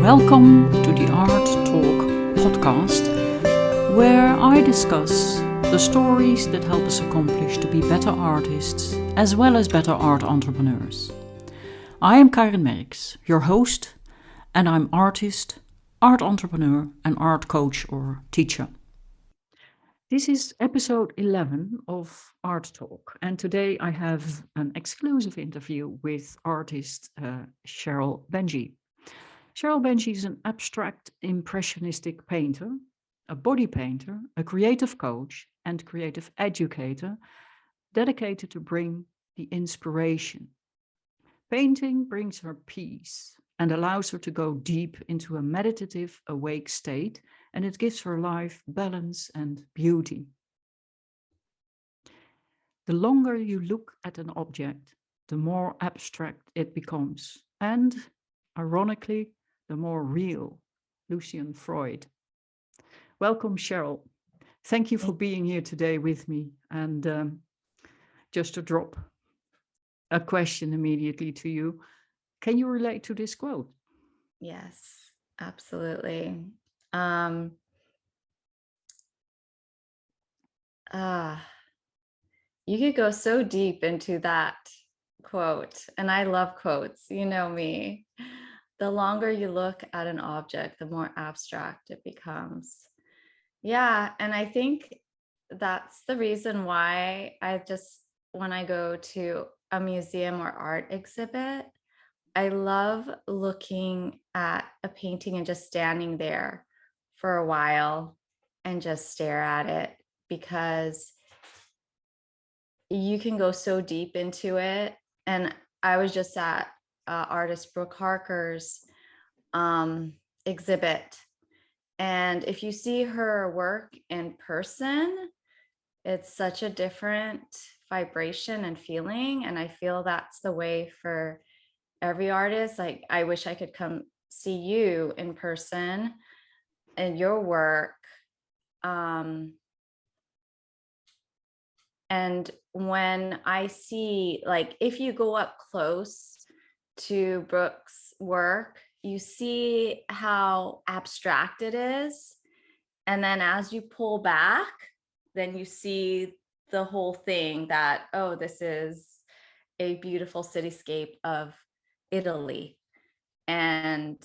Welcome to the Art Talk podcast, where I discuss the stories that help us accomplish to be better artists as well as better art entrepreneurs. I am Karin Merx, your host, and I'm artist, art entrepreneur, and art coach or teacher. This is episode 11 of Art Talk, and today I have an exclusive interview with artist Sheryl Benjy. Sheryl Benjy is an abstract impressionistic painter, a body painter, a creative coach, and creative educator dedicated to bring the inspiration. Painting brings her peace and allows her to go deep into a meditative, awake state, and it gives her life balance and beauty. The longer you look at an object, the more abstract it becomes, and, ironically, the more real. Lucian Freud. Welcome, Sheryl. Thank you for being here today with me. And just to drop a question immediately to you, can you relate to this quote? Yes, absolutely. You could go so deep into that quote, and I love quotes, you know me. The longer you look at an object, the more abstract it becomes. Yeah, and I think that's the reason why when I go to a museum or art exhibit, I love looking at a painting and just standing there for a while and just stare at it, because you can go so deep into it. And I was just at artist Brooke Harker's exhibit. And if you see her work in person, it's such a different vibration and feeling. And I feel that's the way for every artist. Like, I wish I could come see you in person and your work. And when I see, like, if you go up close to Brooke's work, you see how abstract it is. And then as you pull back, then you see the whole thing that, oh, this is a beautiful cityscape of Italy. And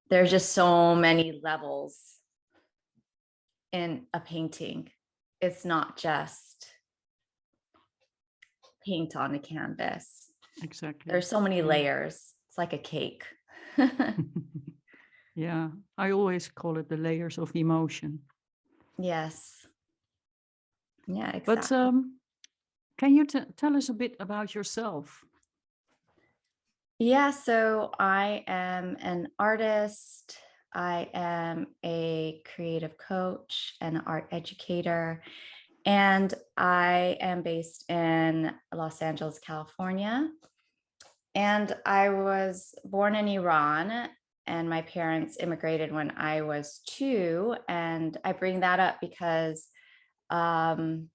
there's just so many levels in a painting. It's not just paint on a canvas. Exactly. There's so many layers. It's like a cake. Yeah, I always call it the layers of emotion. Yes. Yeah, exactly. But can you tell us a bit about yourself? Yeah, so I am an artist. I am a creative coach and an art educator. And I am based in Los Angeles, California. And I was born in Iran, and my parents immigrated when I was 2. And I bring that up because being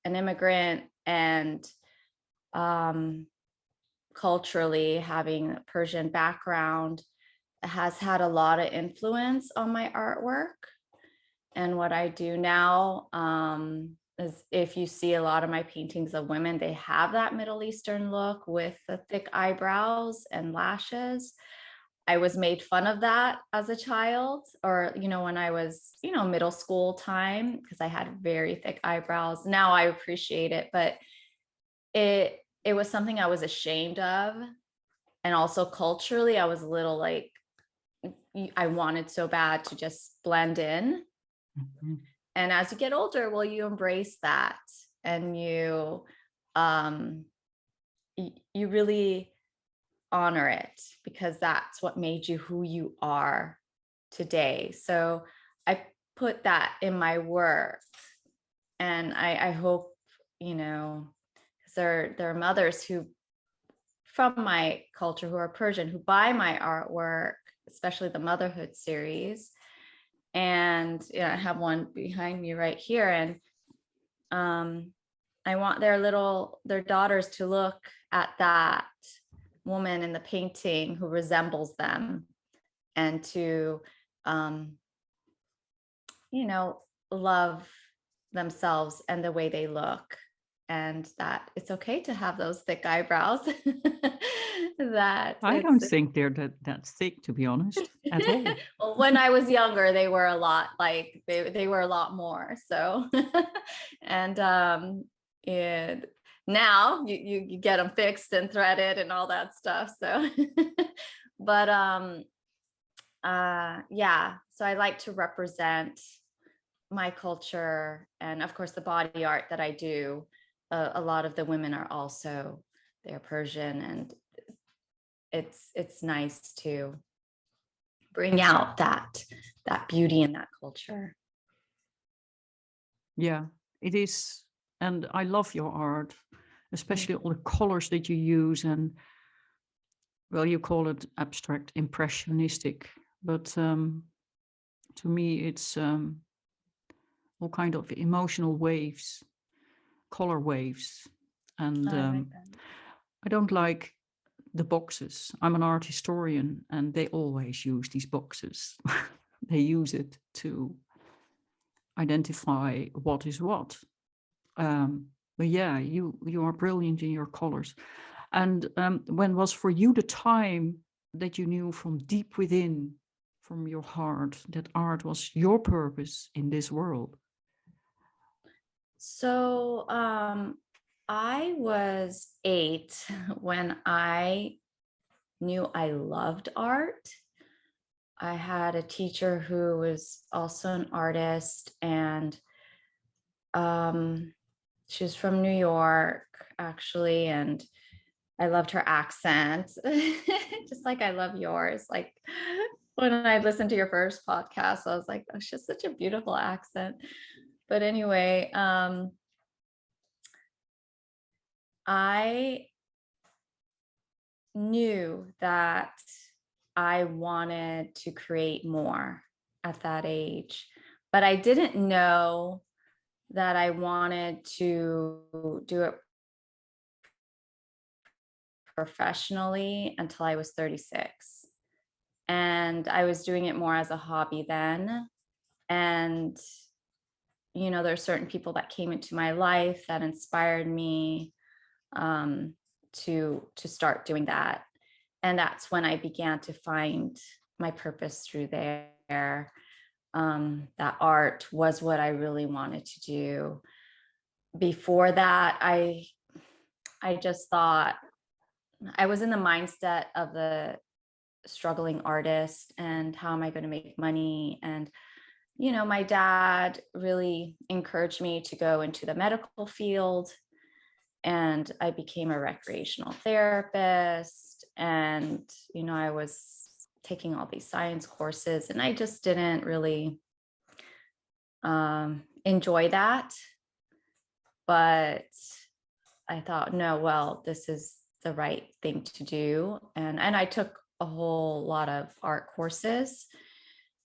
an immigrant and culturally having a Persian background has had a lot of influence on my artwork. And what I do now is, if you see a lot of my paintings of women, they have that Middle Eastern look with the thick eyebrows and lashes. I was made fun of that as a child, or, when I was, middle school time, because I had very thick eyebrows. Now I appreciate it, but it was something I was ashamed of. And also culturally, I was a little like, I wanted so bad to just blend in. Mm-hmm. And as you get older, well, you embrace that, and you really honor it, because that's what made you who you are today. So I put that in my work, and I hope, because there are mothers who, from my culture, who are Persian, who buy my artwork, especially the Motherhood series. And I have one behind me right here. And I want their daughters to look at that woman in the painting who resembles them, and to, love themselves and the way they look, and that it's okay to have those thick eyebrows. That I don't think they're that thick, to be honest, at all. well, when I was younger, they were a lot, like they were a lot more. So, and now you get them fixed and threaded and all that stuff. So, but yeah. So I like to represent my culture, and of course the body art that I do. A lot of the women are also, they're Persian, and it's nice to bring out that beauty in that culture. Yeah, it is. And I love your art, especially all the colors that you use. And well, you call it abstract impressionistic, but to me, it's all kind of emotional waves, color waves. And I like that. I don't like the boxes. I'm an art historian, and they always use these boxes. They use it to identify what is what. But yeah, you are brilliant in your colors. And when was for you the time that you knew from deep within, from your heart, that art was your purpose in this world? So I was 8 when I knew I loved art. I had a teacher who was also an artist, and she was from New York, actually, and I loved her accent, just like I love yours. Like when I listened to your first podcast, I was like, oh, she has such a beautiful accent. But anyway, I knew that I wanted to create more at that age, but I didn't know that I wanted to do it professionally until I was 36. And I was doing it more as a hobby then. And, there are certain people that came into my life that inspired me to start doing that. And that's when I began to find my purpose through there. That art was what I really wanted to do. Before that, I just thought, I was in the mindset of the struggling artist, and how am I going to make money? And my dad really encouraged me to go into the medical field, and I became a recreational therapist. And I was taking all these science courses, and I just didn't really enjoy that. But I thought, no, well, this is the right thing to do. And I took a whole lot of art courses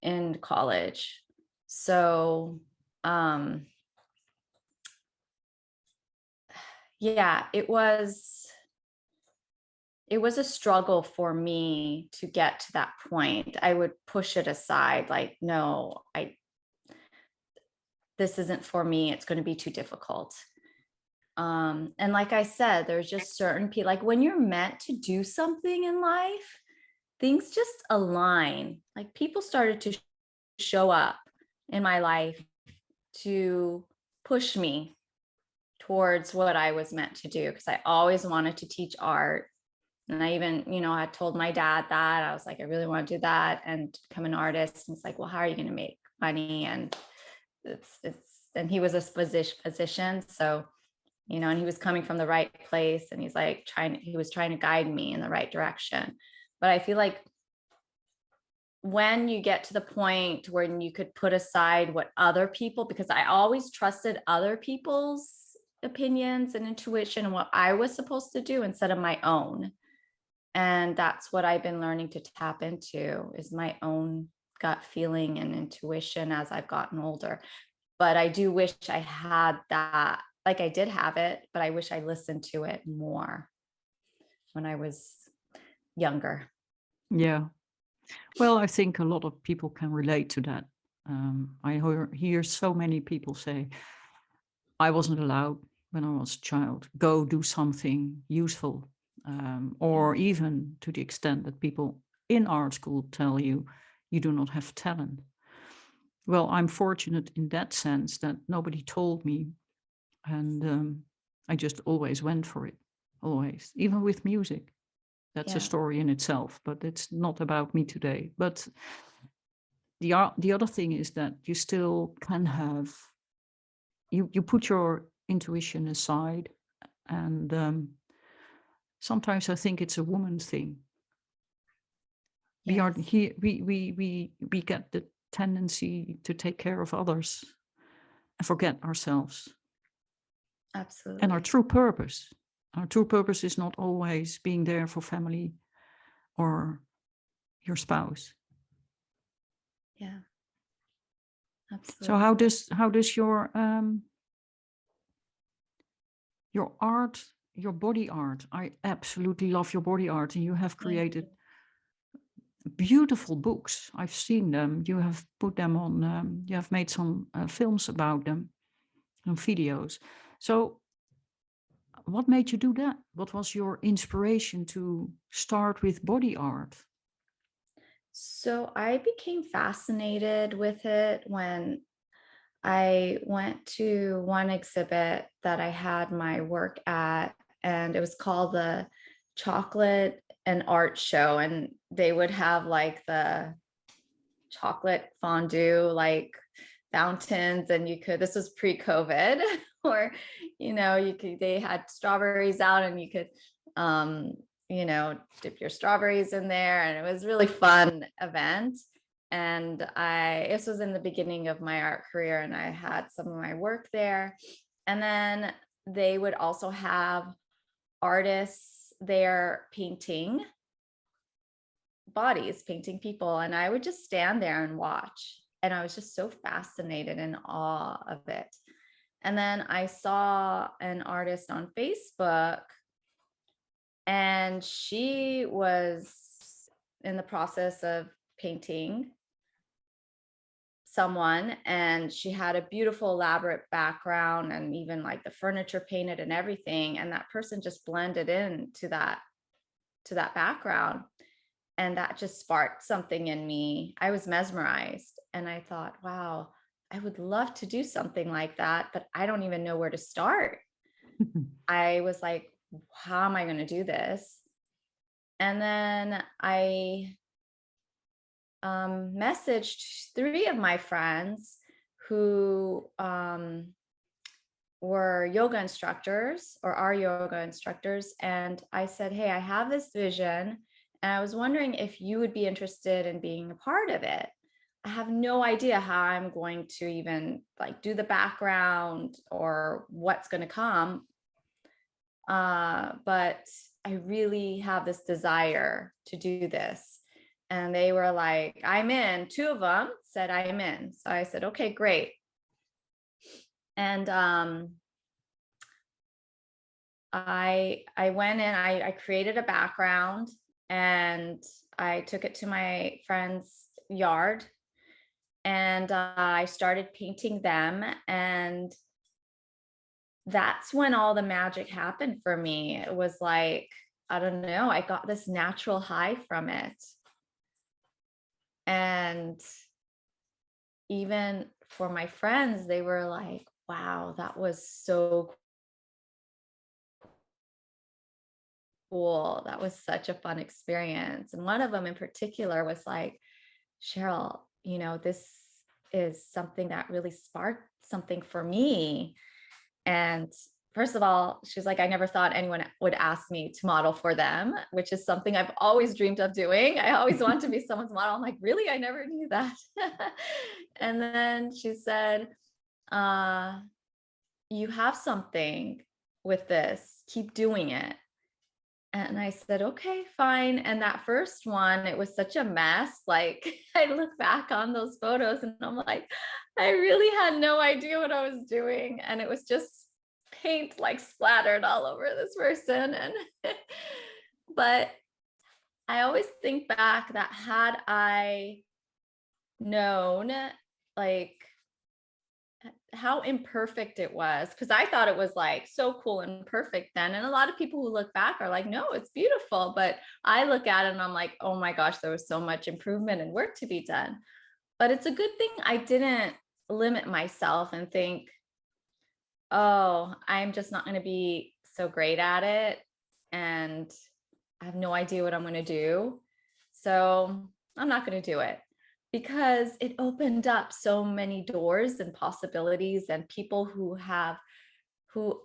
in college. So yeah, it was a struggle for me to get to that point. I would push it aside, like, no, this isn't for me. It's going to be too difficult. And like I said, there's just certain people, like when you're meant to do something in life, things just align. Like people started to show up in my life to push me towards what I was meant to do, because I always wanted to teach art. And I even, I told my dad that I was like, I really want to do that and become an artist. And it's like, well, how are you going to make money? And and he was a physician. So, and he was coming from the right place, and he was trying to guide me in the right direction. But I feel like when you get to the point where you could put aside what other people, because I always trusted other people's opinions and intuition and what I was supposed to do instead of my own. And that's what I've been learning to tap into, is my own gut feeling and intuition as I've gotten older. But I do wish I had that. Like I did have it, but I wish I listened to it more. when I was younger. Yeah. Well, I think a lot of people can relate to that. I hear so many people say, I wasn't allowed when I was a child, go do something useful. Or Yeah. even to the extent that people in art school tell you, you do not have talent. Well, I'm fortunate in that sense that nobody told me. And I just always went for it, always, even with music. That's a Yeah. story in itself, but it's not about me today. But the other thing is that you still can have, you put your intuition aside. And sometimes I think it's a woman thing. We are Yes. here, we get the tendency to take care of others and forget ourselves and our Absolutely. true purpose. Our true purpose is not always being there for family or your spouse. Yeah. So Absolutely. how does your art, your body art? I absolutely love your body art, and you have Thank created you. beautiful books. I've seen them. You have put them on. You have made some films about them and videos. So, what made you do that? What was your inspiration to start with body art? So I became fascinated with it when I went to one exhibit that I had my work at, and it was called the Chocolate and Art Show. And they would have like the chocolate fondue, like fountains, and you could, this was pre-COVID, or, they had strawberries out and you could, dip your strawberries in there. And it was a really fun event. And this was in the beginning of my art career, and I had some of my work there. And then they would also have artists there painting bodies, painting people. And I would just stand there and watch. And I was just so fascinated and awe of it. And then I saw an artist on Facebook, and she was in the process of painting someone, and she had a beautiful elaborate background and even like the furniture painted and everything, and that person just blended into that background, and that just sparked something in me. I was mesmerized, and I thought, wow, I would love to do something like that, but I don't even know where to start. I was like, how am I going to do this? And then I messaged 3 of my friends who were yoga instructors, or are yoga instructors. And I said, hey, I have this vision, and I was wondering if you would be interested in being a part of it. I have no idea how I'm going to even like do the background or what's going to come. But I really have this desire to do this. And they were like, I'm in. 2 of them said, I'm in. So I said, okay, great. And I went in, I created a background, and I took it to my friend's yard, and I started painting them. And that's when all the magic happened for me. It was like, I don't know, I got this natural high from it. And even for my friends, they were like, wow, that was so cool. That was such a fun experience. And one of them in particular was like, Sheryl, this is something that really sparked something for me. And first of all, she was like, I never thought anyone would ask me to model for them, which is something I've always dreamed of doing. I always want to be someone's model. I'm like, really? I never knew that. And then she said, you have something with this, keep doing it. And I said, okay, fine. And that first one, it was such a mess. Like, I look back on those photos and I'm like, I really had no idea what I was doing. And it was just paint like splattered all over this person. And But I always think back that had I known like how imperfect it was, because I thought it was like so cool and perfect then. And a lot of people who look back are like, no, it's beautiful. But I look at it and I'm like, oh my gosh, there was so much improvement and work to be done. But it's a good thing I didn't limit myself and think, oh, I'm just not going to be so great at it. And I have no idea what I'm going to do. So I'm not going to do it, because it opened up so many doors and possibilities, and people who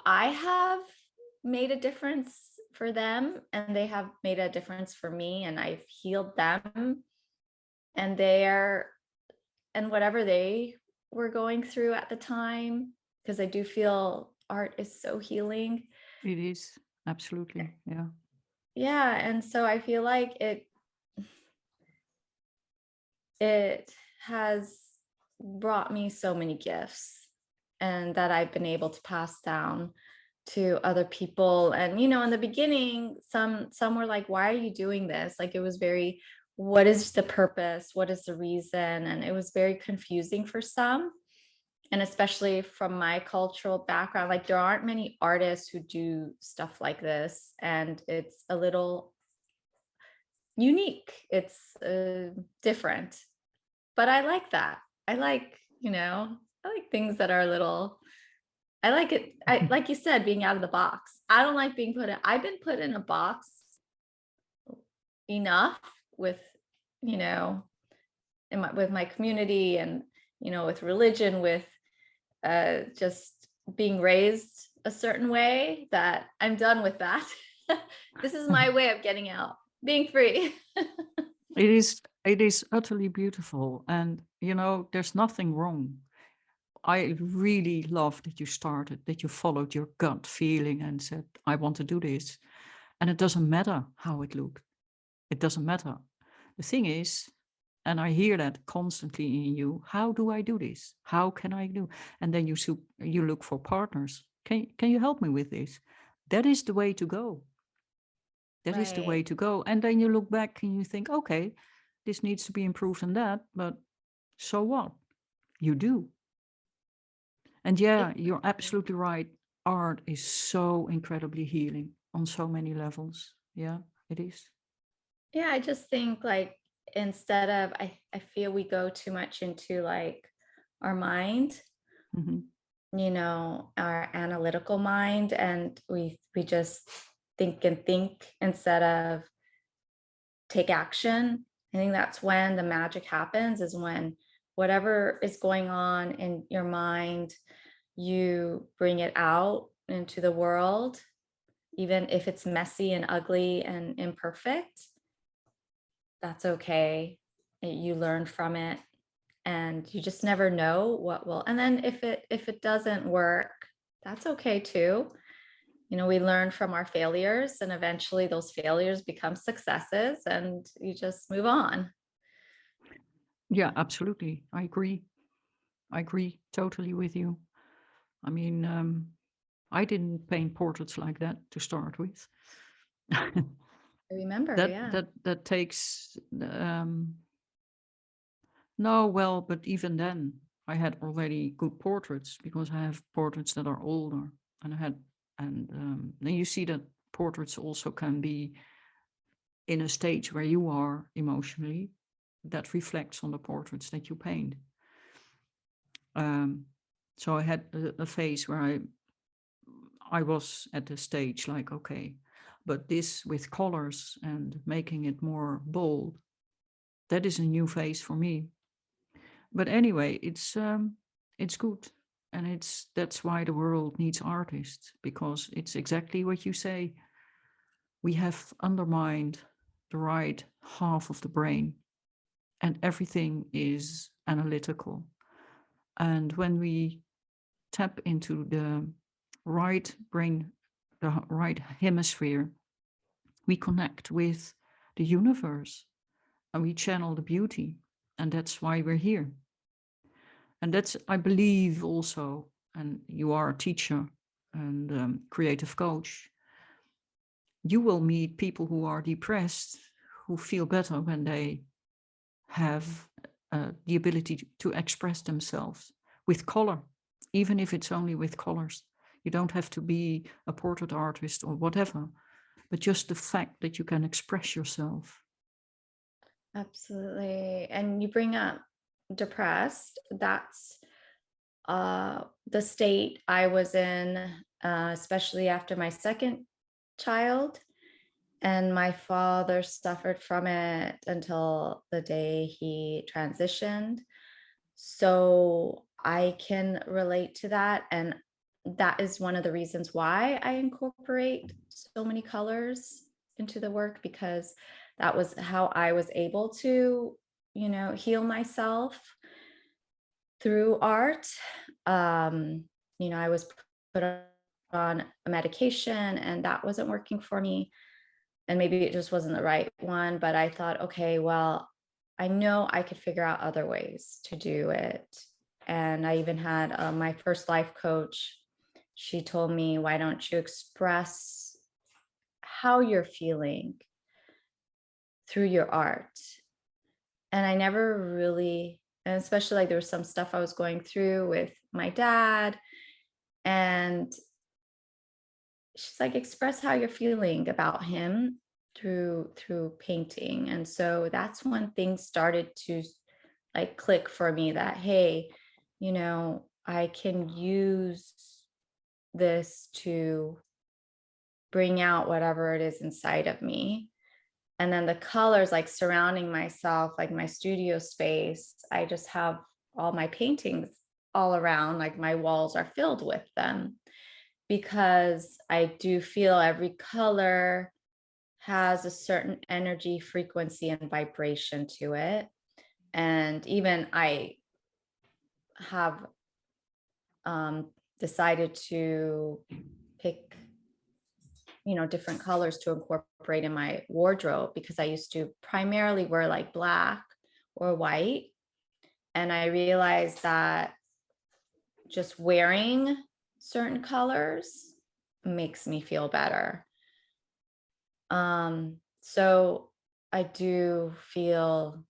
I have made a difference for them, and they have made a difference for me, and I've healed them, and and whatever they were going through at the time, because I do feel art is so healing. It is, absolutely, yeah. Yeah, and so I feel like it has brought me so many gifts, and that I've been able to pass down to other people. And in the beginning, some were like, why are you doing this? Like, it was very, what is the purpose? What is the reason? And it was very confusing for some. And especially from my cultural background, like there aren't many artists who do stuff like this, and it's a little unique. It's different, but I like that. I like, I like things that are a little, I like it. I, like you said, being out of the box. I don't like being I've been put in a box enough with, with my community, and, with religion, with just being raised a certain way, that I'm done with that. This is my way of getting out, being free. It is utterly beautiful, and there's nothing wrong. I really love that you started, that you followed your gut feeling and said, I want to do this. And it doesn't matter how it looked. It doesn't matter. The thing is, and I hear that constantly in you, how do I do this? How can I do? And then you look for partners. Can you help me with this? That is the way to go. That is the way to go. And then you look back and you think, okay, this needs to be improved and that, but so what? You do. And yeah, you're absolutely right. Art is so incredibly healing on so many levels. Yeah, it is. Yeah, I just think like, instead of, I feel we go too much into like our mind, Mhm. our analytical mind, and we just think and think instead of take action. I think that's when the magic happens, is when whatever is going on in your mind, you bring it out into the world, even if it's messy and ugly and imperfect. That's okay. You learn from it, and you just never know what will. And then if it doesn't work, that's okay too. We learn from our failures, and eventually those failures become successes, and you just move on. Yeah, absolutely. I agree. I agree totally with you. I mean, I didn't paint portraits like that to start with. I remember, yeah. That takes no, well, but even then I had already good portraits, because I have portraits that are older, and then you see that portraits also can be in a stage where you are emotionally, that reflects on the portraits that you paint. So I had a phase where I was at the stage like, okay, but this with colors and making it more bold, that is a new phase for me. But anyway, it's good, and that's why the world needs artists, because it's exactly what you say. We have undermined the right half of the brain, and everything is analytical. And when we tap into the right brain, the right hemisphere, we connect with the universe, and we channel the beauty. And that's why we're here. And that's, I believe also, and you are a teacher and creative coach, You will meet people who are depressed, who feel better when they have the ability to express themselves with color, even if it's only with colors. You don't have to be a portrait artist or whatever, but just the fact that you can express yourself. Absolutely. And you bring up depressed. That's the state I was in, especially after my second child. And my father suffered from it until the day he transitioned. So I can relate to that. And that is one of the reasons why I incorporate so many colors into the work, because that was how I was able to, heal myself through art. I was put on a medication and that wasn't working for me. And maybe it just wasn't the right one, but I thought, okay, well, I know I could figure out other ways to do it. And I even had my first life coach. She told me, why don't you express how you're feeling through your art? And I never really, and especially like there was some stuff I was going through with my dad. And she's like, express how you're feeling about him through painting. And so that's when things started to like click for me that, hey, I can use this to bring out whatever it is inside of me. And then the colors like surrounding myself, like my studio space, I just have all my paintings all around, like my walls are filled with them, because I do feel every color has a certain energy, frequency, and vibration to it. And even I have decided to pick, different colors to incorporate in my wardrobe, because I used to primarily wear like black or white. And I realized that just wearing certain colors makes me feel better. So I do feel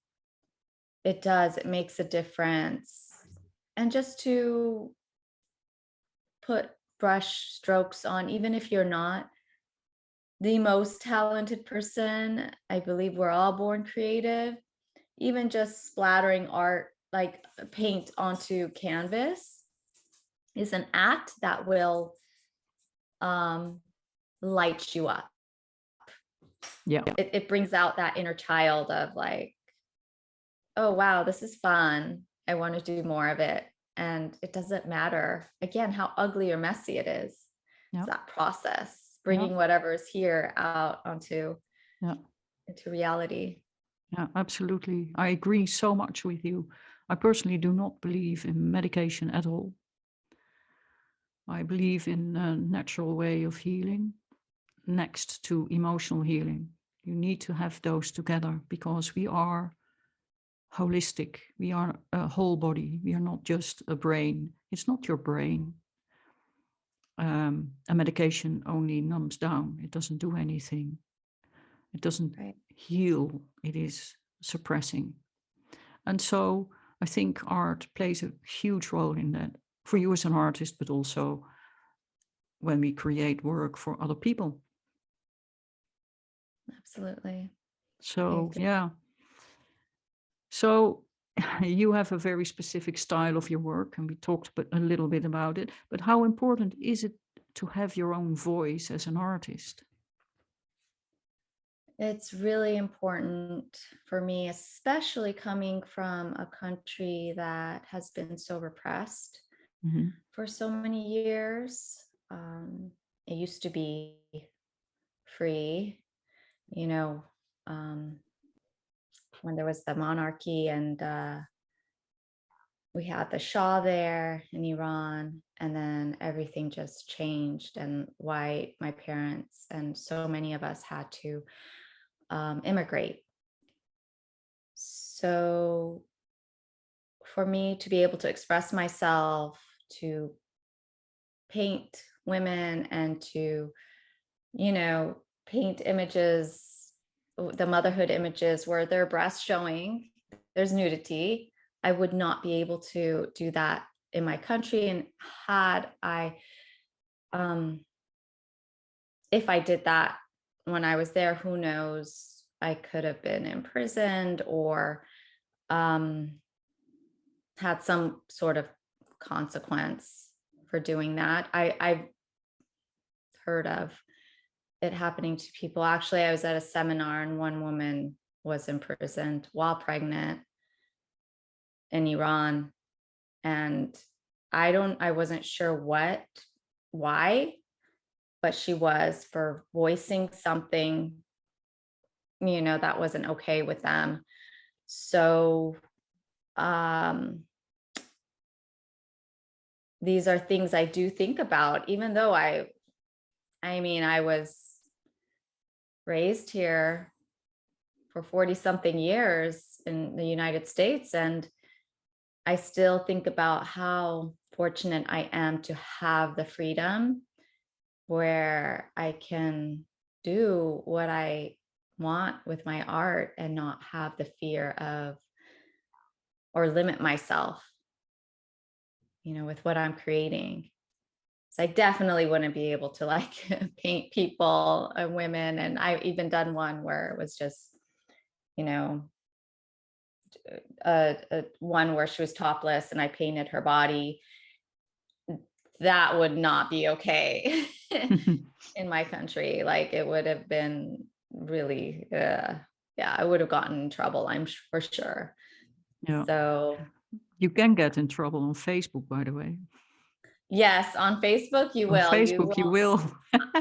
it makes a difference. And just to put brush strokes on, even if you're not the most talented person, I believe we're all born creative. Even just splattering art, like paint onto canvas, is an act that will light you up. Yeah. It brings out that inner child of like, oh, wow, this is fun. I want to do more of it. And it doesn't matter, again, how ugly or messy it is. Yeah. It's that process, bringing whatever is here out into reality. Yeah, absolutely. I agree so much with you. I personally do not believe in medication at all. I believe in a natural way of healing next to emotional healing. You need to have those together, because we are holistic. We are a whole body. We are not just a brain. It's not your brain. A medication only numbs down. It doesn't do anything. It doesn't heal. It is suppressing. And so I think art plays a huge role in that, for you as an artist, but also when we create work for other people. Absolutely. So, yeah. So you have a very specific style of your work, and we talked a little bit about it, but how important is it to have your own voice as an artist? It's really important for me, especially coming from a country that has been so repressed for so many years. It used to be free, when there was the monarchy, and we had the Shah there in Iran, and then everything just changed, and why my parents and so many of us had to immigrate. So for me to be able to express myself, to paint women, and to, paint images, the motherhood images where their breasts showing, there's nudity. I would not be able to do that in my country. And had I, if I did that when I was there, who knows, I could have been imprisoned or had some sort of consequence for doing that. I've heard of it happening to people. Actually, I was at a seminar and one woman was imprisoned while pregnant in Iran. And I wasn't sure why, but she was, for voicing something, that wasn't okay with them. So these are things I do think about, even though I was raised here for 40 something years in the United States. And I still think about how fortunate I am to have the freedom where I can do what I want with my art and not have the fear of, or limit myself, with what I'm creating. So I definitely wouldn't be able to paint people and women. And I've even done one where it was just, one where she was topless and I painted her body. That would not be okay in my country. It would have been really, I would have gotten in trouble, I'm for sure. Yeah. So you can get in trouble on Facebook, by the way. Yes, on Facebook you will. On Facebook you will.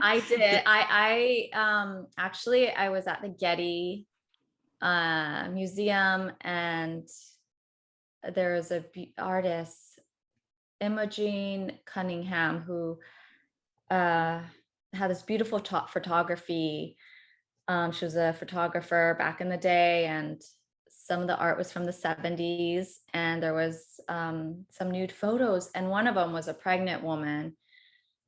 I did. I actually I was at the Getty Museum, and there's a artist, Imogen Cunningham, who had this beautiful photography. She was a photographer back in the day, and some of the art was from the 70s, and there was some nude photos, and one of them was a pregnant woman,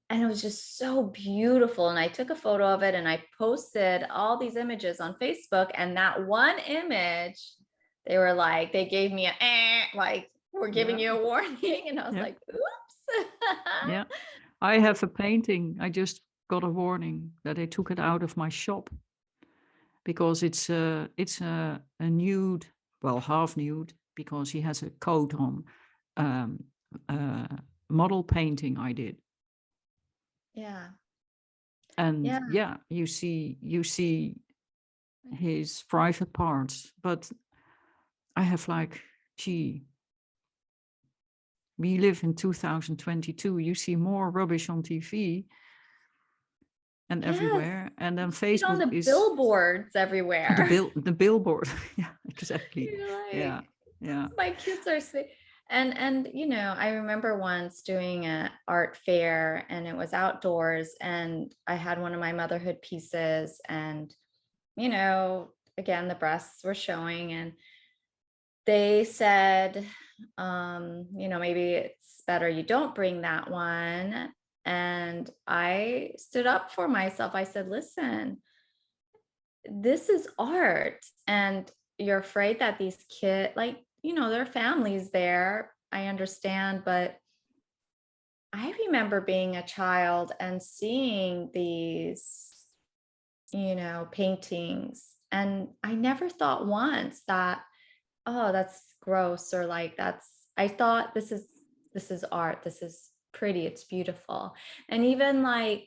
and it was just so beautiful. And I took a photo of it and I posted all these images on Facebook, and that one image, they were like, they gave me we're giving you a warning. And I was like, oops. Yeah, I have a painting. I just got a warning that they took it out of my shop because it's a nude, well, half nude, because he has a coat on, model painting I did. Yeah. And you see his private parts, but I have we live in 2022. You see more rubbish on TV and everywhere, and then Facebook on the is billboards everywhere. The billboard. Yeah, exactly. Yeah. My kids are sick. And I remember once doing an art fair, and it was outdoors, and I had one of my motherhood pieces, and again, the breasts were showing, and they said, maybe it's better you don't bring that one. And I stood up for myself. I said, listen, this is art, and you're afraid that these kids, their families there, I understand, but I remember being a child and seeing these, paintings, and I never thought once that, oh, that's gross, or I thought this is art. This is pretty. It's beautiful. And even my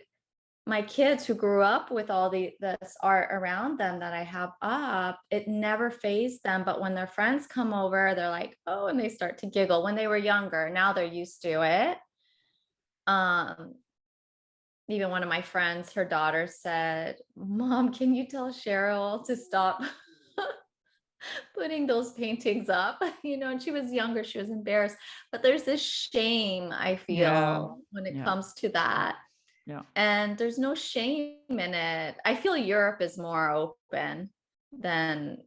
kids who grew up with all this art around them that I have up, it never fazed them. But when their friends come over, they're like, oh, and they start to giggle. When they were younger, now they're used to it. Even one of my friends, her daughter said, Mom, can you tell Sheryl to stop putting those paintings up? And she was younger, she was embarrassed. But there's this shame, I feel, when it comes to that. Yeah. And there's no shame in it. I feel Europe is more open than,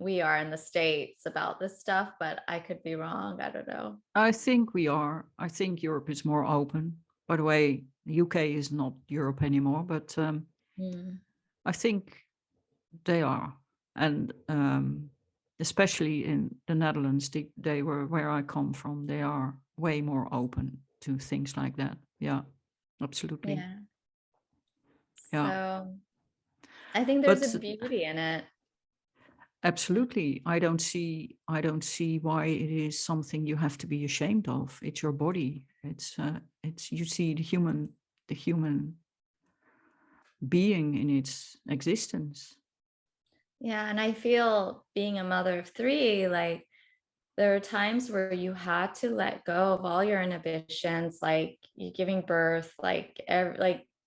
we are in the States about this stuff, but I could be wrong. I don't know. I think we are. I think Europe is more open. By the way, the UK is not Europe anymore, but Mm. I think they are. And especially in the Netherlands, they were where I come from. They are way more open to things like that. Yeah, absolutely. Yeah. Yeah. So I think there's a But beauty in it. absolutely, I don't see why it is something you have to be ashamed of. It's your body. It's you see the human being in its existence. Yeah. And I feel being a mother of three, like there are times where you had to let go of all your inhibitions, like you're giving birth, like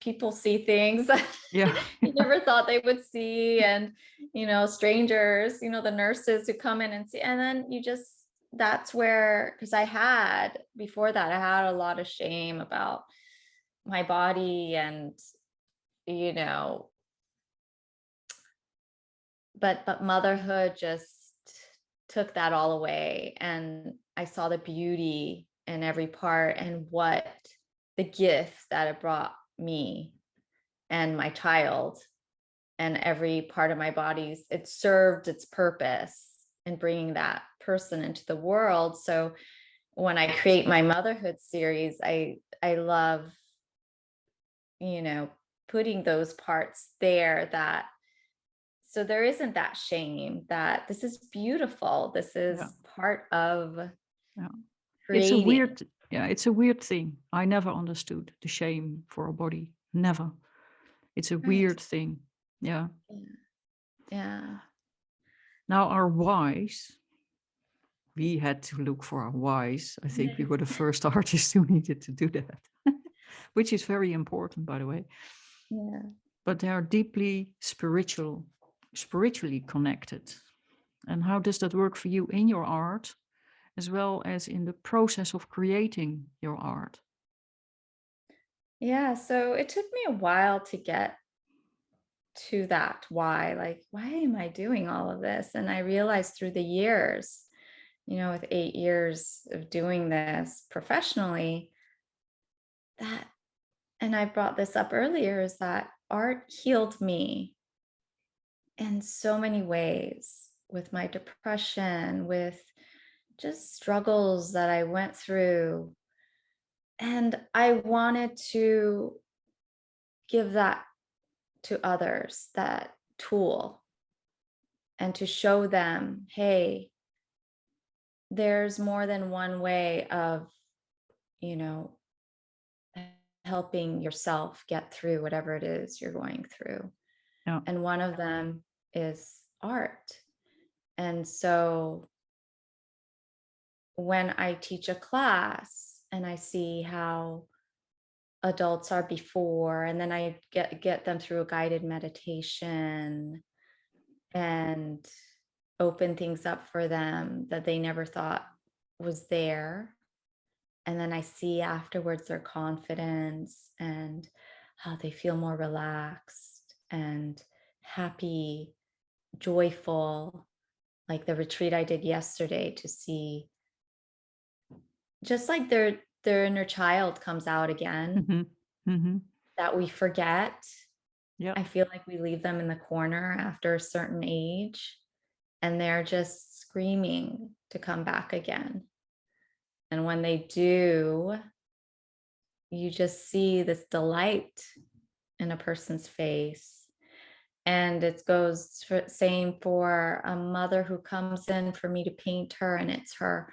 people see things that Yeah. you never thought they would see, and strangers, the nurses who come in and see, and then that's where, because before that I had a lot of shame about my body, and you know but motherhood just took that all away, and I saw the beauty in every part, and what the gift that it brought me and my child, and every part of my body, it served its purpose in bringing that person into the world. So when I create my motherhood series, I love putting those parts there, that so there isn't that shame, that this is beautiful. This Yeah. is part of Yeah. It's a creating. weird thing. I never understood the shame for a body. Never. It's a Right. weird thing. Yeah. Yeah. Yeah. Now our whys, we had to look for our whys. I think we were the first artists who needed to do that, which is very important, by the way. Yeah. But they are deeply spiritually connected. And how does that work for you in your art, as well as in the process of creating your art? Yeah. So it took me a while to get to that why, like, why am I doing all of this? And I realized through the years, with 8 years of doing this professionally, that, and I brought this up earlier, is that art healed me in so many ways, with my depression, with just struggles that I went through. And I wanted to give that to others, that tool, and to show them, hey, there's more than one way of, you know, helping yourself get through whatever it is you're going through. Yeah. And one of them is art. And so when I teach a class and I see how adults are before, and then I get them through a guided meditation and open things up for them that they never thought was there. And then I see afterwards their confidence and how they feel more relaxed and happy, joyful. Like the retreat I did yesterday, to see just like their inner child comes out again, Hmm. Hmm. that we forget. Yeah. I feel like we leave them in the corner after a certain age, and they're just screaming to come back again. And when they do, you just see this delight in a person's face. And it goes for, same for a mother who comes in for me to paint her, and it's her,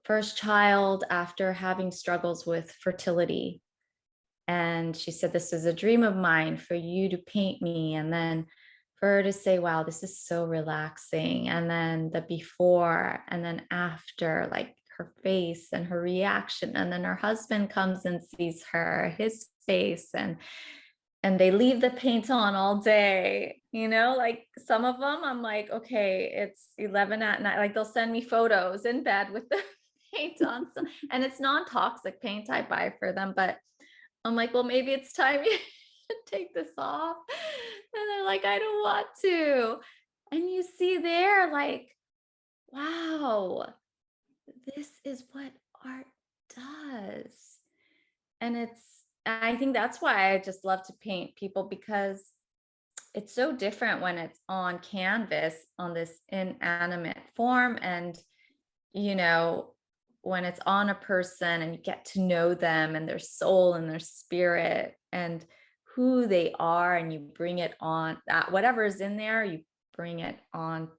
first child after having struggles with fertility. And she said, this is a dream of mine for you to paint me. And then for her to say, wow, this is so relaxing. And then the before and then after, like her face and her reaction. And then her husband comes and sees her, his face, and they leave the paint on all day, like some of them, I'm like, okay, it's 11 at night. Like they'll send me photos in bed with the paint on. And it's non-toxic paint I buy for them, but I'm like, well, maybe it's time you take this off. And they're like, I don't want to. And you see there, like, wow, this is what art does. And I think that's why I just love to paint people, because it's so different when it's on canvas on this inanimate form, and you know, when it's on a person and you get to know them and their soul and their spirit and who they are, and you bring it on, that whatever is in there, you bring it on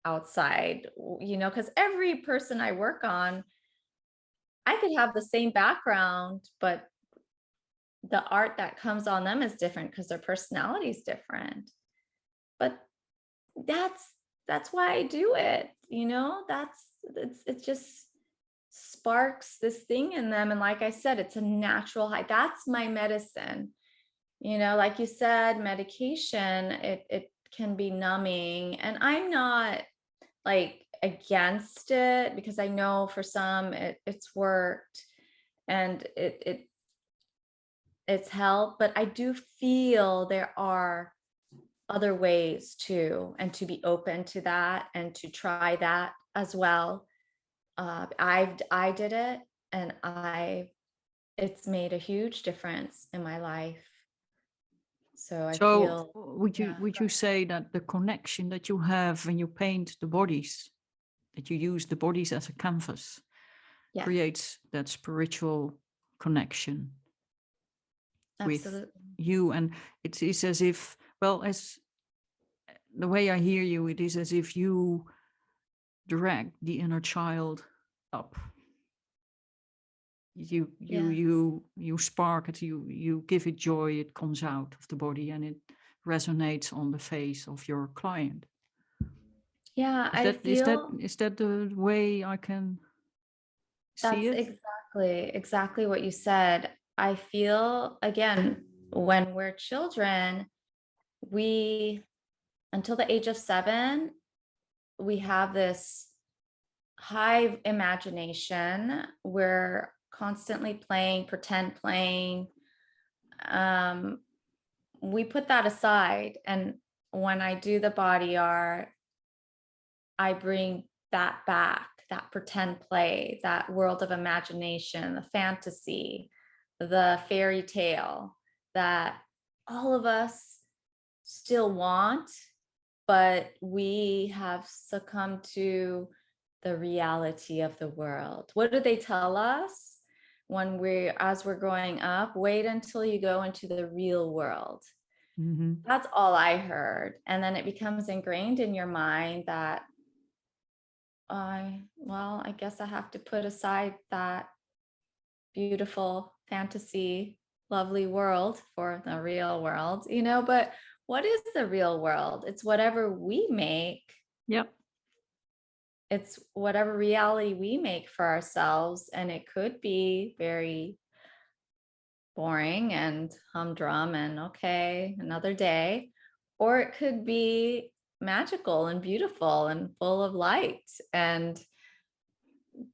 outside, because every person I work on, I could have the same background, but the art that comes on them is different because their personality is different. But that's that's why I do it. It just sparks this thing in them. And like I said, it's a natural high. That's my medicine. Like you said, medication, it can be numbing. And I'm not like against it, because I know for some it's worked and it's helped, but I do feel there are other ways too, and to be open to that and to try that as well. I did it, and it's made a huge difference in my life. So I So feel, would yeah, you say that the connection that you have when you paint the bodies, that you use the bodies as a canvas, yes, creates that spiritual connection with absolutely. you? And it is as if, well, as the way I hear you, it is as if you drag the inner child up. Yeah. You spark it, you give it joy, it comes out of the body and it resonates on the face of your client. Yeah, Is I that is that feel is that the way I can see that's it? exactly what you said. I feel, again, when we're children, we, until the age of 7, we have this high imagination. We're constantly playing, pretend playing. Um, we put that aside. And when I do the body art, I bring that back, that pretend play, that world of imagination, the fantasy, the fairy tale that all of us still want, but we have succumbed to the reality of the world. What do they tell us as we're growing up? Wait until you go into the real world. Mm-hmm. That's all I heard. And then it becomes ingrained in your mind that I guess I have to put aside that beautiful fantasy, lovely world for the real world, but what is the real world? It's whatever we make. Yep. It's whatever reality we make for ourselves. And it could be very boring and humdrum and okay, another day, or it could be magical and beautiful and full of light. And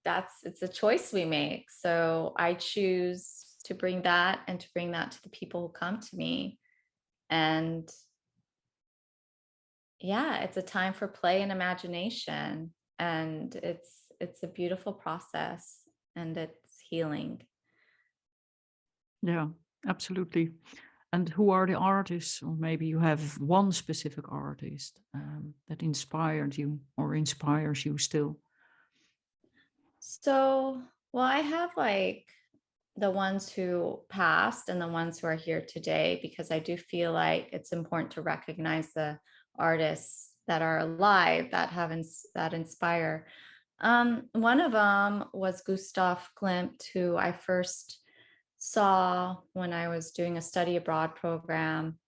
it's a choice we make. So I choose to bring that, and to bring that to the people who come to me. And yeah, it's a time for play and imagination. And it's a beautiful process, and it's healing. Yeah, absolutely. And who are the artists? Or maybe you have one specific artist that inspired you or inspires you still. So, well, I have like the ones who passed and the ones who are here today, because I do feel like it's important to recognize the artists that are alive that that inspire. One of them was Gustav Klimt, who I first saw when I was doing a study abroad program.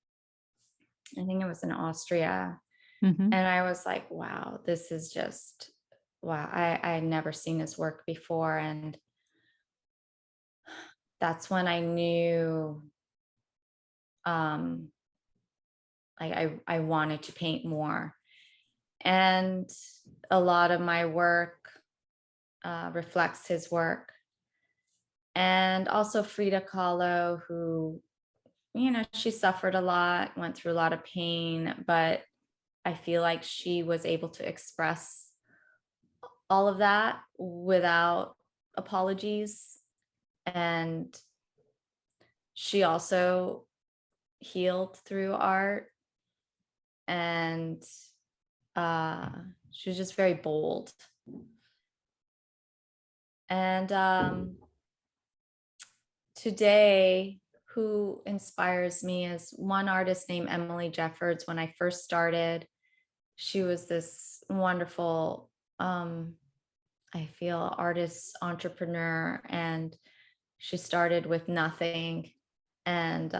I think it was in Austria. Mm-hmm. And I was like, wow, this is just, wow. I had never seen his work before. And that's when I knew I wanted to paint more. And a lot of my work reflects his work. And also Frida Kahlo, who, she suffered a lot, went through a lot of pain, but I feel like she was able to express all of that without apologies. And she also healed through art, and she was just very bold. And today, who inspires me is one artist named Emily Jeffords. When I first started, she was this wonderful, I feel, artist entrepreneur, and she started with nothing. And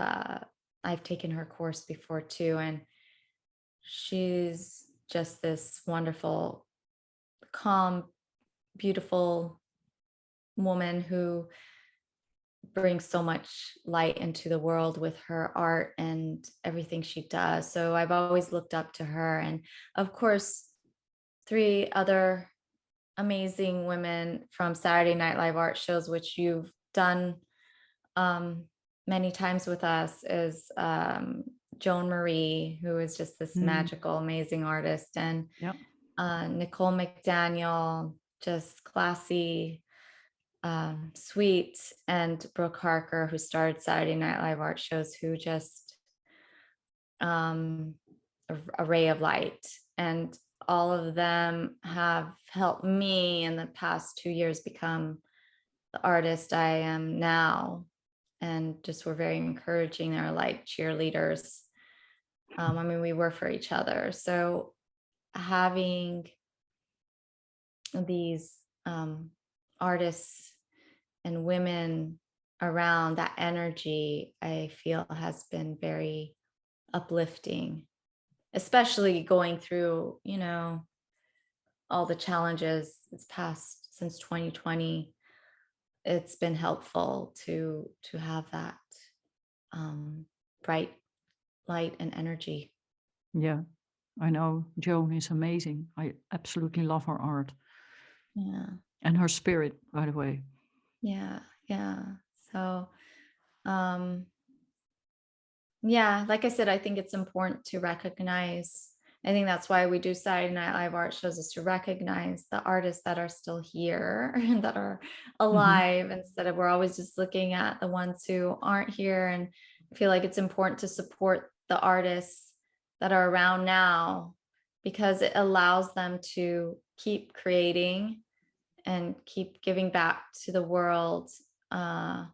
I've taken her course before too, and she's just this wonderful, calm, beautiful woman who brings so much light into the world with her art and everything she does. So I've always looked up to her. And of course, three other amazing women from Saturday Night Live art shows, which you've done many times with us, is Joan Marie, who is just this magical, amazing artist, and Nicole McDaniel, just classy, sweet, and Brooke Harker, who started Saturday Night Live art shows, who just a ray of light. And all of them have helped me in the past 2 years become the artist I am now, and just were very encouraging. They're like cheerleaders. I mean, we were for each other. So having these artists and women around, that energy, I feel, has been very uplifting, especially going through, all the challenges this past since 2020. It's been helpful to have that bright light and energy. Yeah, I know Joan is amazing. I absolutely love her art. Yeah. And her spirit, by the way. Yeah. So yeah, like I said, I think it's important to recognize. I think that's why we do Saturday Night Live art shows, is to recognize the artists that are still here and that are alive, instead of, we're always just looking at the ones who aren't here. And I feel like it's important to support the artists that are around now, because it allows them to keep creating and keep giving back to the world. And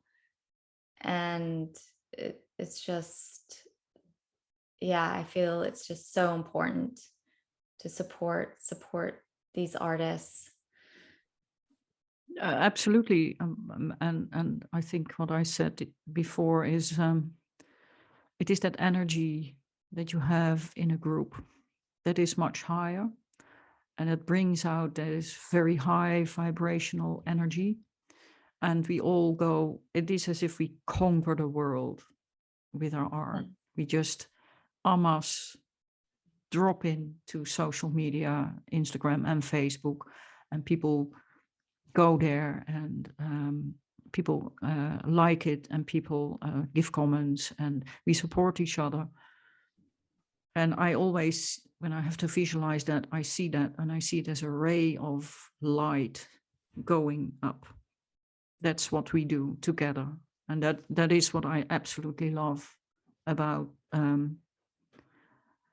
it's just, yeah, I feel it's just so important to support these artists. Absolutely. And I think what I said before is it is that energy that you have in a group that is much higher, and it brings out this very high vibrational energy. And we all go, it is as if we conquer the world with our art. We just en masse drop into social media, Instagram and Facebook, and people go there, and people like it, and people give comments, and we support each other. And I always, when I have to visualize that, I see that, and I see it as a ray of light going up. That's what we do together. And that is what I absolutely love about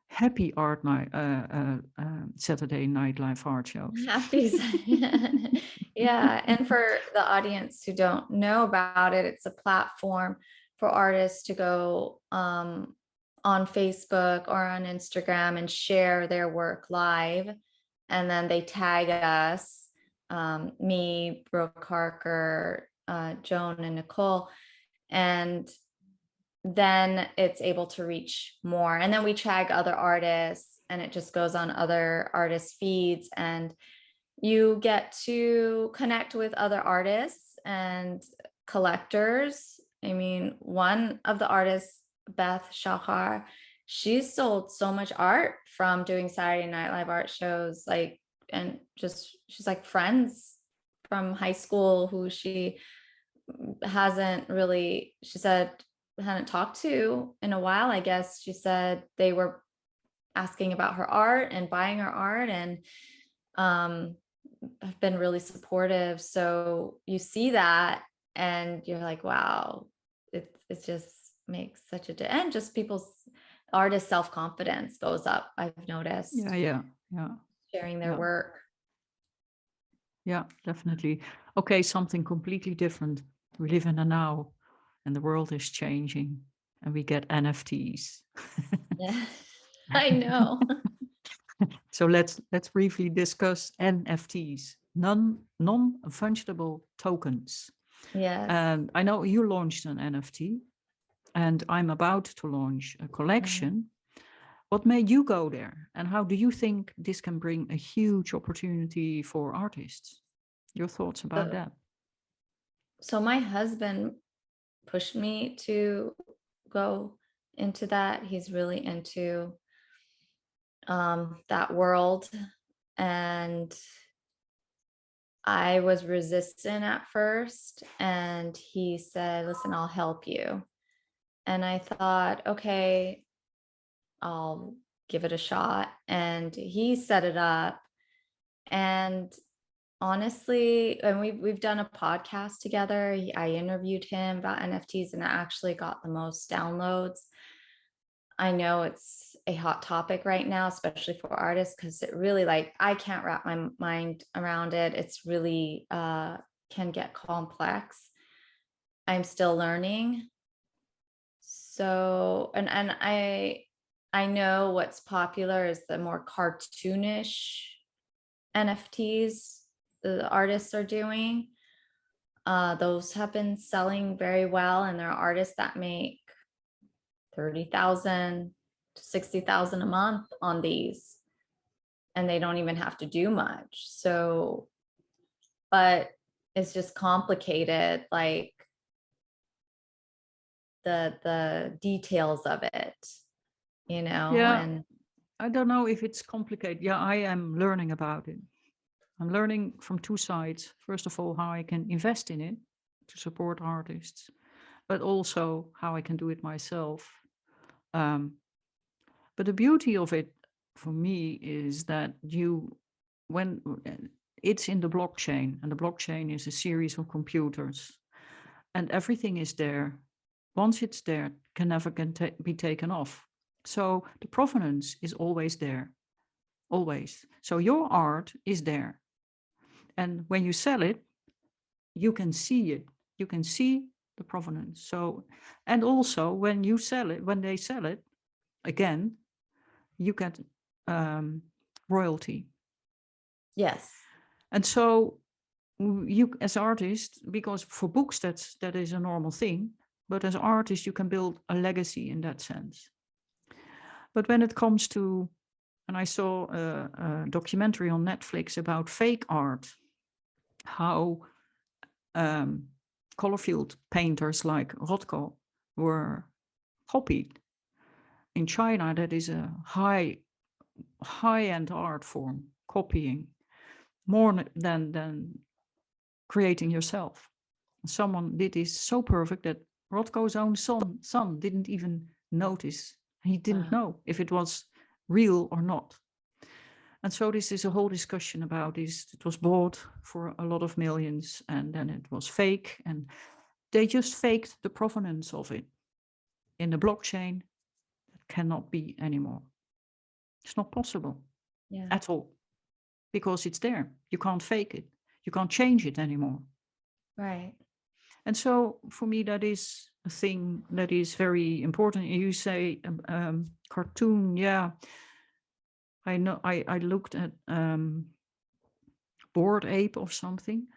happy art night, Saturday Night Live art shows. Happy. Yeah. And for the audience who don't know about it, it's a platform for artists to go on Facebook or on Instagram and share their work live. And then they tag us, me, Brooke Harker, Joan, and Nicole. And then it's able to reach more. And then we tag other artists, and it just goes on other artists' feeds, and you get to connect with other artists and collectors. I mean, one of the artists, Beth Shahar, she's sold so much art from doing Saturday Night Live art shows, like, and just, she's like friends from high school who she hasn't really, she said, hadn't talked to in a while. I guess she said they were asking about her art and buying her art, and have been really supportive. So you see that and you're like, wow, it's it just makes such a and just people's artist self-confidence goes up, I've noticed, Yeah. sharing their Yeah. work. Yeah, definitely. Okay, something completely different. We live in the now, and the world is changing, and we get NFTs. Yeah, I know. So let's briefly discuss NFTs, non-fungible tokens. Yes. And I know you launched an NFT, and I'm about to launch a collection. What made you go there, and how do you think this can bring a huge opportunity for artists? Your thoughts about So, that? so my husband pushed me to go into that. He's really into that world. And I was resistant at first. And he said, listen, I'll help you. And I thought, okay, I'll give it a shot. And he set it up. And honestly, and we've done a podcast together. I interviewed him about NFTs and it actually got the most downloads. I know it's a hot topic right now, especially for artists, because it really, like, I can't wrap my mind around it. It's really can get complex. I'm still learning. So, and I know what's popular is the more cartoonish NFTs the artists are doing. Those have been selling very well, and there are artists that make 30,000 to 60,000 a month on these, and they don't even have to do much. So, but it's just complicated, like the details of it, Yeah, and I don't know if it's complicated. Yeah, I am learning about it. I'm learning from two sides. First of all, how I can invest in it to support artists, but also how I can do it myself. Um, but the beauty of it for me is that when it's in the blockchain, and the blockchain is a series of computers, and everything is there. Once it's there, can never be taken off. So the provenance is always there, always. So your art is there. And when you sell it, you can see it. You can see the provenance. So, and also when you sell it, when they sell it, again, you get royalty. yes. And so you, as artist, because for books that is a normal thing, but as artist you can build a legacy in that sense. But when it comes to, and I saw a documentary on Netflix about fake art, how color field painters like Rothko were copied. In China, that is a high-end art form, copying, more than creating yourself. Someone did this so perfect that Rothko's own son didn't even notice. He didn't know if it was real or not. And so this is a whole discussion about this. It was bought for a lot of millions and then it was fake. And they just faked the provenance of it. In the blockchain, it cannot be anymore. It's not possible at all because it's there. You can't fake it. You can't change it anymore. Right. And so for me, that is a thing that is very important. You say cartoon, yeah. I know. I looked at Bored Ape or something,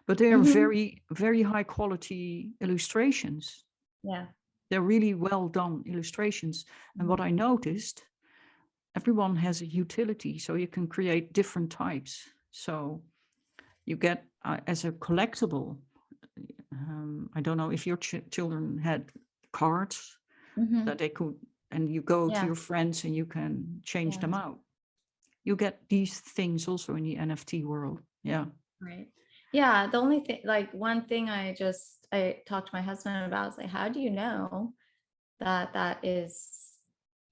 but they are very, very high quality illustrations. Yeah. They're really well done illustrations. And what I noticed, everyone has a utility, so you can create different types. So you get as a collectible. I don't know if your children had cards that they could, and you go to your friends and you can change them out. You get these things also in the NFT world. Yeah. Right. Yeah. The only thing, like one thing I talked to my husband about is like, how do you know that that is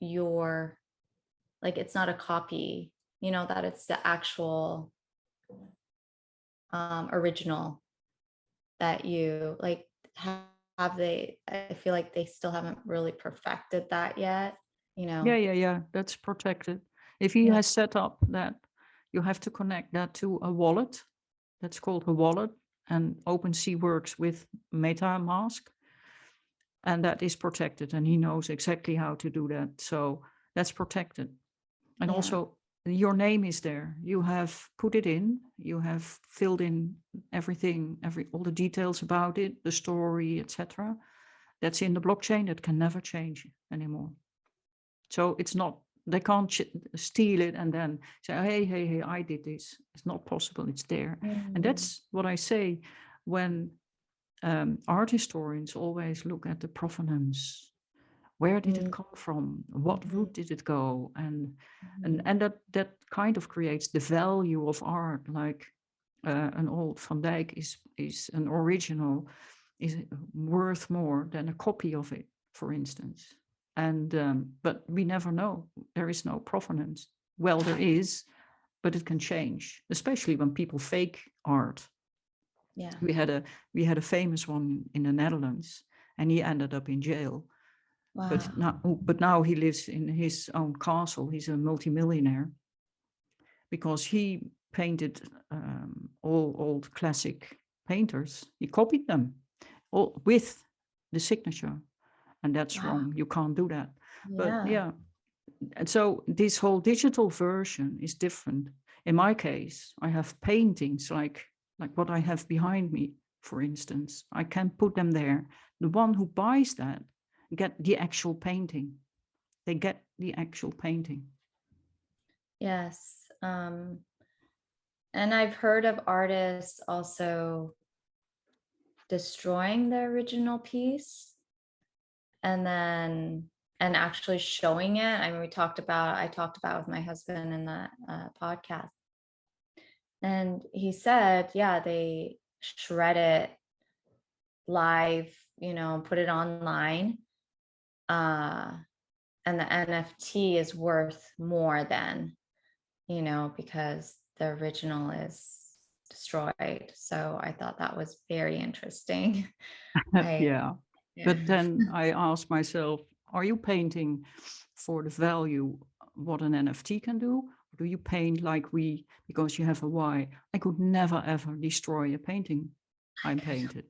your, like, it's not a copy, that it's the actual original that you like, how I feel like they still haven't really perfected that yet, you know? Yeah. That's protected. If he Yeah. has set up that, you have to connect that to a wallet. That's called a wallet. And OpenSea works with MetaMask, and that is protected. And he knows exactly how to do that. So that's protected. And Yeah. also, your name is there. You have put it in. You have filled in everything, all the details about it, the story, etc. That's in the blockchain. That can never change anymore. So it's not, they can't steal it and then say, hey, I did this. It's not possible. It's there. And that's what I say when art historians always look at the provenance. Where did it come from? What route did it go? And that kind of creates the value of art. Like an old Van Dyck is an original, is worth more than a copy of it, for instance. And but we never know. There is no provenance. Well, there is, but it can change, especially when people fake art. Yeah. We had a famous one in the Netherlands, and he ended up in jail. Wow. But now he lives in his own castle. He's a multimillionaire because he painted all old classic painters. He copied them all with the signature, and that's wrong. You can't do that. But yeah, and so this whole digital version is different. In my case, I have paintings like what I have behind me, for instance. I can put them there. The one who buys that get the actual painting. They get the actual painting. Yes. And I've heard of artists also destroying the original piece and actually showing it. I mean, I talked about with my husband in the podcast, and he said, yeah, they shred it live, put it online, and the NFT is worth more than, because the original is destroyed. So I thought that was very interesting. Yeah. Yeah. But then I ask myself, are you painting for the value what an NFT can do? Or do you paint like because you have a why? I could never ever destroy a painting I painted.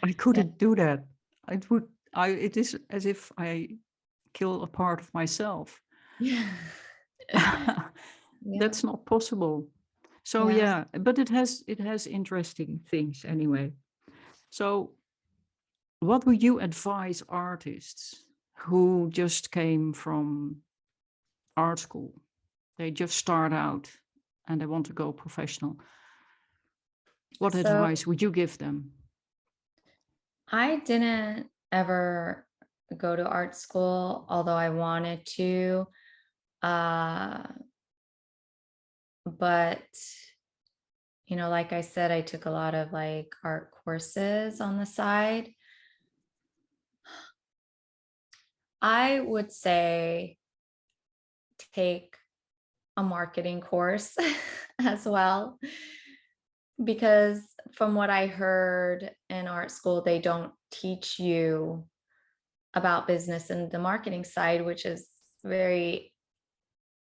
I couldn't do that. It is as if I kill a part of myself. Yeah. That's not possible. So yeah, but it has interesting things anyway. So what would you advise artists who just came from art school? They just start out and they want to go professional. What So advice would you give them? I didn't ever go to art school, although I wanted to. But like I said, I took a lot of like art courses on the side. I would say take a marketing course as well, because from what I heard in art school, they don't teach you about business and the marketing side, which is very,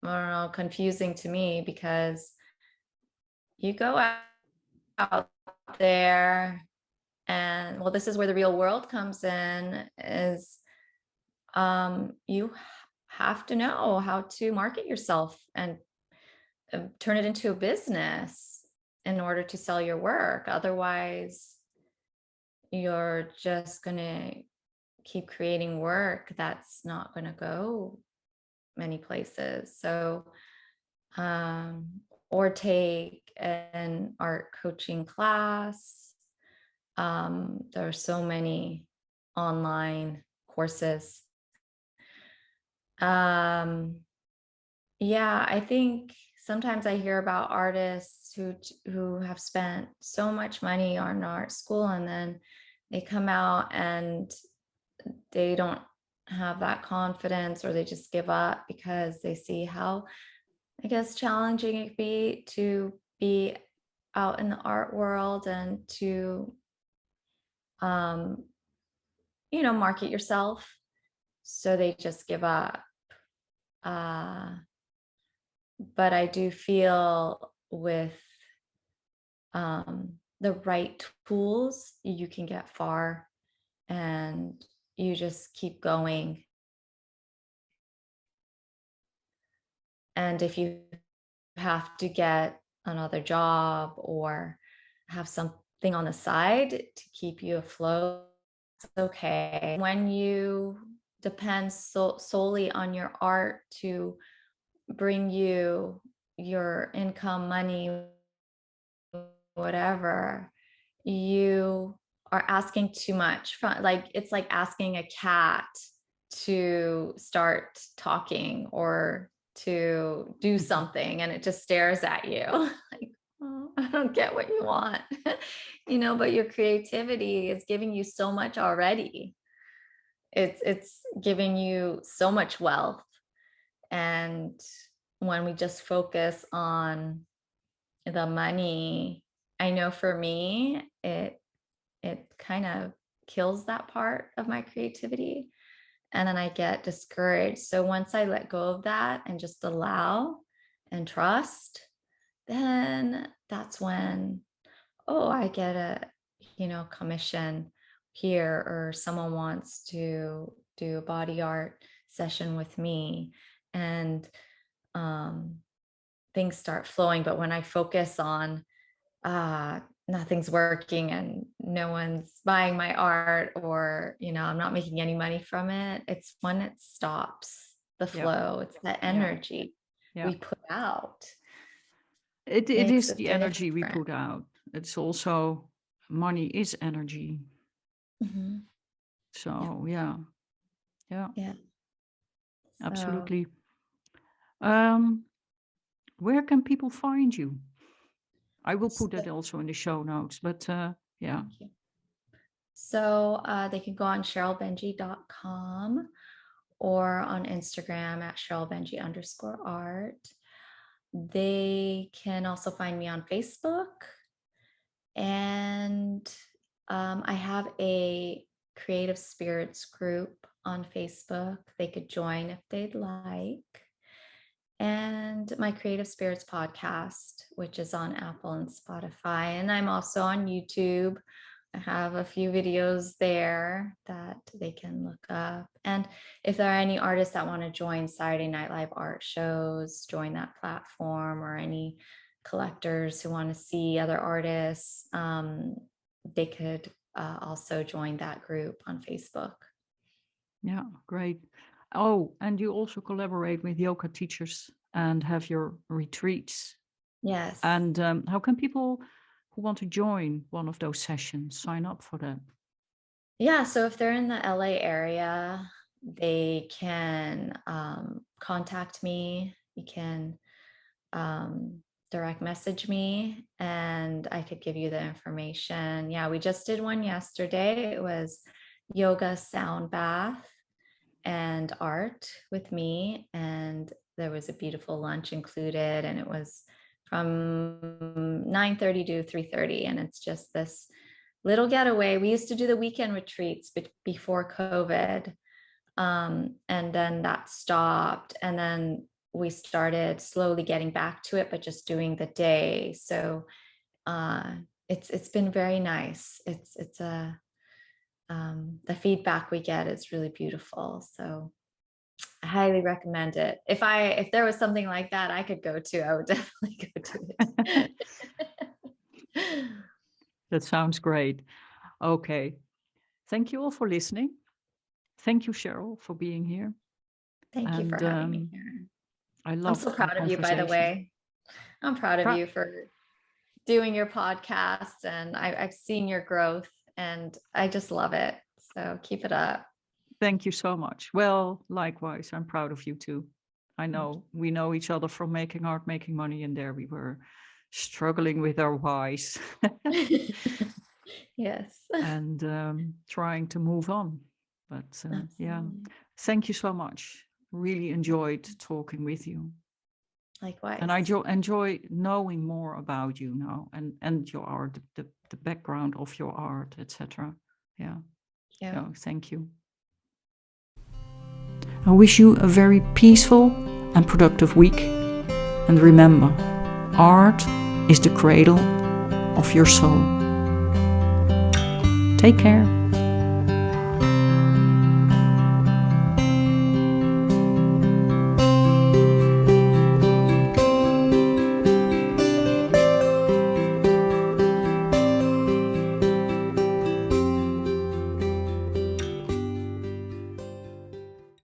I don't know, confusing to me, because you go out there and, well, this is where the real world comes in, is you have to know how to market yourself and turn it into a business in order to sell your work. Otherwise, you're just going to keep creating work that's not going to go many places. So, or take an art coaching class. There are so many online courses. Yeah, I think sometimes I hear about artists who have spent so much money on art school, and then they come out and they don't have that confidence, or they just give up because they see how, I guess, challenging it be to be out in the art world and to market yourself. So they just give up. But I do feel with the right tools, you can get far, and you just keep going. And if you have to get another job or have something on the side to keep you afloat, it's okay. When you depend solely on your art to bring you your income, money, whatever, you are asking too much. Like, it's like asking a cat to start talking or to do something, and it just stares at you like, oh, I don't get what you want. But your creativity is giving you so much already. It's giving you so much wealth. And when we just focus on the money, I know for me, it kind of kills that part of my creativity, and then I get discouraged. So once I let go of that and just allow and trust, then that's when, I get a commission here, or someone wants to do a body art session with me, and things start flowing. But when I focus on nothing's working and no one's buying my art, or I'm not making any money from it, it's when it stops the flow. It's that energy we put out. It Makes is a the energy we difference. put out. It's also, money is energy. Mm-hmm. So yeah. So, Absolutely. Where can people find you? I will put that also in the show notes, but yeah. Thank you. So they can go on SherylBenjy.com or on Instagram at SherylBenjy_art. They can also find me on Facebook. And I have a creative spirits group on Facebook. They could join if they'd like. And my Creative Spirits podcast, which is on Apple and Spotify. And I'm also on YouTube. I have a few videos there that they can look up. And if there are any artists that want to join Saturday Night Live art shows, join that platform, or any collectors who want to see other artists, they could also join that group on Facebook. Yeah, great. Oh, and you also collaborate with yoga teachers and have your retreats. Yes. And how can people who want to join one of those sessions sign up for that? Yeah, so if they're in the LA area, they can contact me. You can direct message me, and I could give you the information. Yeah, we just did one yesterday. It was yoga, sound bath, and art with me. And there was a beautiful lunch included, and it was from 9:30 to 3:30. And it's just this little getaway. We used to do the weekend retreats before COVID. And then that stopped. And then we started slowly getting back to it, but just doing the day. So it's been very nice. It's a the feedback we get is really beautiful. So I highly recommend it. If there was something like that I could go to, I would definitely go to it. That sounds great. Okay. Thank you all for listening. Thank you, Sheryl, for being here. Thank you for having me here. I'm so proud of you, by the way. I'm proud of you for doing your podcast, and I've seen your growth, and I just love it. So keep it up. Thank you so much. Well, likewise, I'm proud of you too. I know we know each other from making art, making money, and there we were struggling with our whys. Yes. And trying to move on. But yeah, thank you so much. Really enjoyed talking with you. Likewise. And I enjoy knowing more about you now, and your art, the background of your art, etc. Yeah. Yeah. So thank you. I wish you a very peaceful and productive week. And remember, art is the cradle of your soul. Take care.